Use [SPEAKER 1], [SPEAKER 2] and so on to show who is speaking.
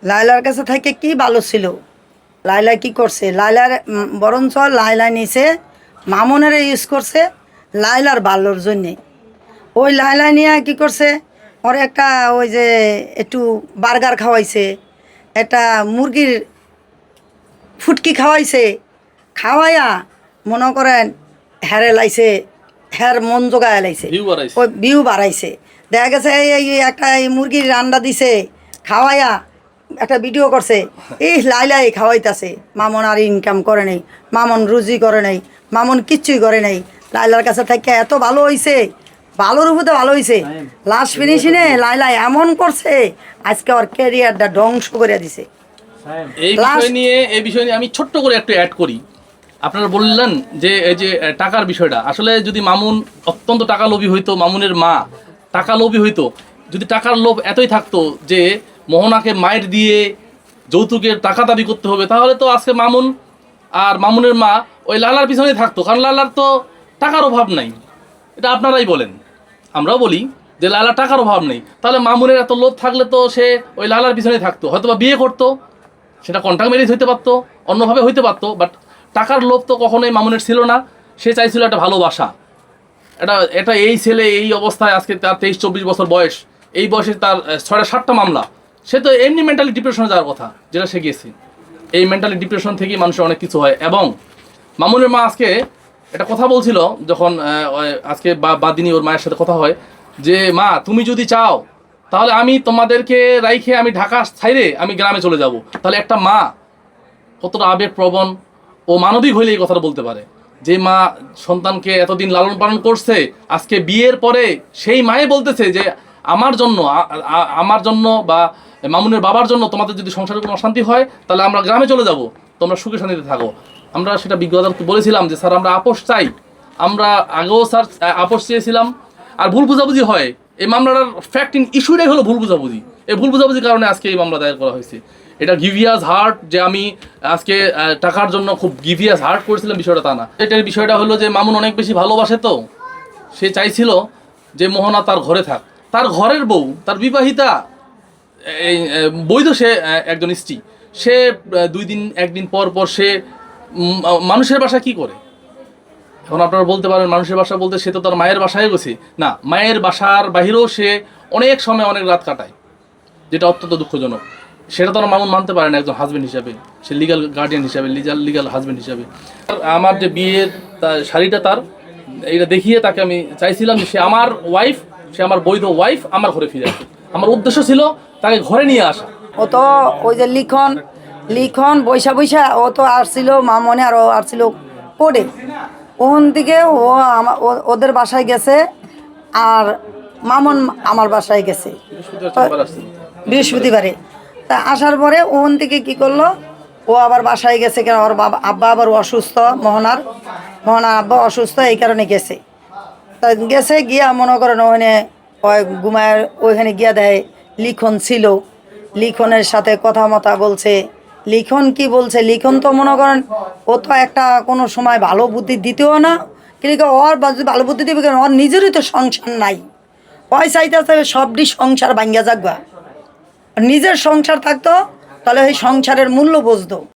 [SPEAKER 1] লায়লার কাছে থেকে কি ভালো ছিল। লায়লা কি করছে, লায়লার বরঞ্চ লায়লা নিছে মামুনের ইউজ করছে লায়লার ভালোর জন্যে। ওই লায়লা নিয়ে কি করছে, ওর একটা ওই যে একটু বার্গার খাওয়াইছে, একটা মুরগির ফুটকি খাওয়াইছে, খাওয়াইয়া মনে করেন হ্যারে লাইছে, হ্যার মন জোগায় লাইছে, ওই ভিউ বাড়াইছে। দেখা গেছে এই একটা এই মুরগির রান্না দিছে, খাওয়াইয়া একটা ভিডিও করছে, এই লাইলাই খাওয়াইতাছে। মামন আর ইনকাম করে নেই, মামন রুজি করে নেই, মামন কিচ্ছুই করে নেই। লাইলার কাছে থেকে এত ভালো হয়েছে, ভালোর উপরে ভালো হয়েছে। লাস্ট ফিনিশিংয়ে লাইলা এমন করছে আজকে ওর ক্যারিয়ারটা ধ্বংস করে দিছে।
[SPEAKER 2] এই বিষয় নিয়ে আমি ছোট্ট করে একটু অ্যাড করি। আপনারা বললেন যে এই যে টাকার বিষয়টা, আসলে যদি মামুন অত্যন্ত টাকা লোভী হইতো, মামুনের মা টাকা লোভী হইতো, যদি টাকার লোভ এতই থাকতো যে মোহনাকে মায়ের দিয়ে যৌতুকের টাকা দাবি করতে হবে, তাহলে তো আজকে মামুন আর মামুনের মা ওই লালার পিছনেই থাকতো। কারণ লালার তো টাকার অভাব নাই, এটা আপনারাই বলেন, আমরাও বলি যে লালার টাকার অভাব নেই। তাহলে মামুনের এত লোভ থাকলে তো সে ওই লালার পিছনেই থাকতো, হয়তো বা বিয়ে করতো, সেটা কন্ট্রাক্ট ম্যারেজ হইতে পারতো, অন্যভাবে হইতে পারতো, বাট টাকার লোভ তো কখনোই মামুনের ছিল না। সে চাইছিল একটা ভালোবাসা। এটা এই ছেলে এই অবস্থায় আজকে তার 23-24 বছর বয়স, এই বয়সে তার 6-7টা মামলা, সে তো এমনি মেন্টালি ডিপ্রেশনে যাওয়ার কথা, যেটা সে গিয়েছে। এই মেন্টালি ডিপ্রেশন থেকেই মানুষের অনেক কিছু হয়। এবং মামুনের মা আজকে একটা কথা বলছিল, যখন আজকে বাদিনী ওর মায়ের সাথে কথা হয়, যে মা তুমি যদি চাও তাহলে আমি তোমাদেরকে রাইখে আমি ঢাকা ছাইরে আমি গ্রামে চলে যাব। তাহলে একটা মা কতটা আবেগপ্রবণ ও মানবিক হইলে এই কথাটা বলতে পারে, যে মা সন্তানকে এতদিন লালন পালন করছে, আজকে বিয়ের পরে সেই মায়ে বলতেছে যে আমার জন্য বা মামুনের বাবার জন্য তোমাদের যদি সংসারে কোনো অশান্তি হয় তাহলে আমরা গ্রামে চলে যাব, তোমরা সুখে শান্তিতে থাকো। আমরা সেটা বিজ্ঞতাকে বলেছিলাম যে স্যার আমরা আপোষ চাই, আমরা আগেও স্যার আপোষ চেয়েছিলাম। আর ভুল বুঝাবুঝি হয়, এই মামলাটার ফ্যাক্ট ইন ইস্যুটাই হলো ভুল বুঝাবুঝি। এই ভুল বুঝাবুঝির কারণে আজকে এই মামলা দায়ের করা হয়েছে। এটা গিভিয়াস হার্ট যে আমি আজকে টাকার জন্য খুব গিভিয়াস হার্ট করেছিলাম, বিষয়টা তা না। এটার বিষয়টা হলো যে মামুন অনেক বেশি ভালোবাসে, তো সে চাইছিল যে মোহনা তার ঘরে থাক, তার ঘরের বউ, তার বিবাহিতা, এই বৈধ সে একজন স্ত্রী, সে 2 দিন 1 দিন পর পর সে মানুষের বাসা কি করে। এখন আপনারা বলতে পারেন মানুষের বাসা বলতে সে তো তার মায়ের বাসায় গেছে, না, মায়ের বাসার বাহিরেও সে অনেক সময় অনেক রাত কাটায়, যেটা অত্যন্ত দুঃখজনক। সেটা তো মামুন মানতে পারে না একজন হাজব্যান্ড হিসাবে, সে লিগাল গার্ডিয়ান হিসাবে, লিগাল হাজব্যান্ড হিসাবে। আমার যে বিয়ের শাড়িটা তার এইটা দেখিয়ে তাকে আমি চাইছিলাম যে সে আমার ওয়াইফ, সে আমার বৈধ ওয়াইফ, আমার ঘরে ফিরে আসে। আমার উদ্দেশ্য ছিল তাকে ঘরে নিয়ে আসা।
[SPEAKER 1] ও তো ওই যে লিখন বৈশা ও তো আসছিল মামনে, আর ও আসছিল কোডে। ওখান থেকে ও ওদের বাসায় গেছে, আর মামন আমার বাসায় গেছে বৃহস্পতিবারে। তা আসার পরে ওখান থেকে কি করলো, ও আবার বাসায় গেছে, কেন ওর আব্বা আবার অসুস্থ, মোহনার আব্বা অসুস্থ, এই কারণে গেছে। তা গেছে গিয়া মনে করেন ওখানে ঘুমায়, ওইখানে গিয়া দেয় লিখন ছিল, লিখনের সাথে কথা মতা বলছে। লিখন কি বলছে, লিখন তো মনে করেন ও তো একটা কোনো সময় ভালো বুদ্ধি দিতেও না, কিন্তু ওর ভালো বুদ্ধি দিবে কেন, ওর নিজেরই তো সংসার নাই। ওই চাইতে সবটি সংসার ভাঙ্গা যাকবা, নিজের সংসার থাকতো তাহলে ওই সংসারের মূল্য বুঝতো।